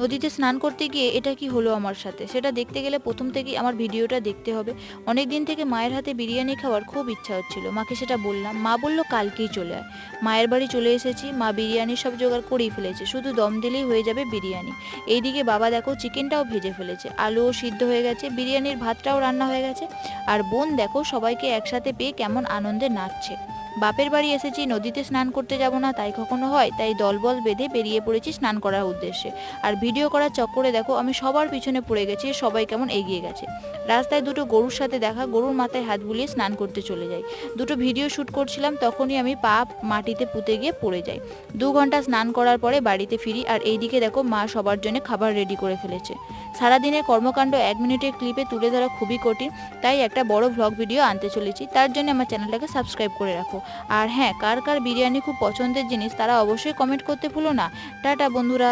নদীতে স্নান করতে গিয়ে এটা কি হলো আমার সাথে, সেটা দেখতে গেলে প্রথম থেকেই আমার ভিডিওটা দেখতে হবে। অনেক দিন থেকে মায়ের হাতে বিরিয়ানি খাওয়ার খুব ইচ্ছা হচ্ছিল, মাকে সেটা বললাম। মা বলল কালকেই চলে আয়। মায়ের বাড়ি চলে এসেছি, মা বিরিয়ানির সব জোগাড় করেই ফেলেছে, শুধু দম দিলেই হয়ে যাবে বিরিয়ানি। এইদিকে বাবা দেখো চিকেনটাও ভেজে ফেলেছে, আলুও সিদ্ধ হয়ে গেছে, বিরিয়ানির ভাতটাও রান্না হয়ে গেছে। আর বোন দেখো সবাইকে একসাথে পেয়ে কেমন আনন্দে নাচছে। বাপের বাড়ি এসেছি, নদীতে স্নান করতে যাব না তাই কখনো হয়? তাই দলবল বেঁধে বেরিয়ে পড়েছি স্নান করার উদ্দেশ্যে। আর ভিডিও করার চক্করে দেখো আমি সবার পিছনে পড়ে গেছি, সবাই কেমন এগিয়ে গেছে। রাস্তায় দুটো গরুর সাথে দেখা, গরুর মাথায় হাত বুলিয়ে স্নান করতে চলে যাই। দুটো ভিডিও শ্যুট করছিলাম, তখনই আমি পা মাটিতে পুঁতে গিয়ে পড়ে যাই। 2 ঘন্টা স্নান করার পরে বাড়িতে ফিরি, আর এইদিকে দেখো মা সবার জন্য খাবার রেডি করে ফেলেছে। সারাদিনের কর্মকাণ্ড 1 মিনিটের ক্লিপে তুলে ধরা খুবই কঠিন, তাই একটা বড় ভ্লগ ভিডিও আনতে চলেছি। তার জন্য আমার চ্যানেলটাকে সাবস্ক্রাইব করে রাখো। আর হ্যাঁ, কার কার বিরিয়ানি খুব পছন্দের জিনিস তারা অবশ্যই কমেন্ট করতে ভুলো না। টাটা বন্ধুরা।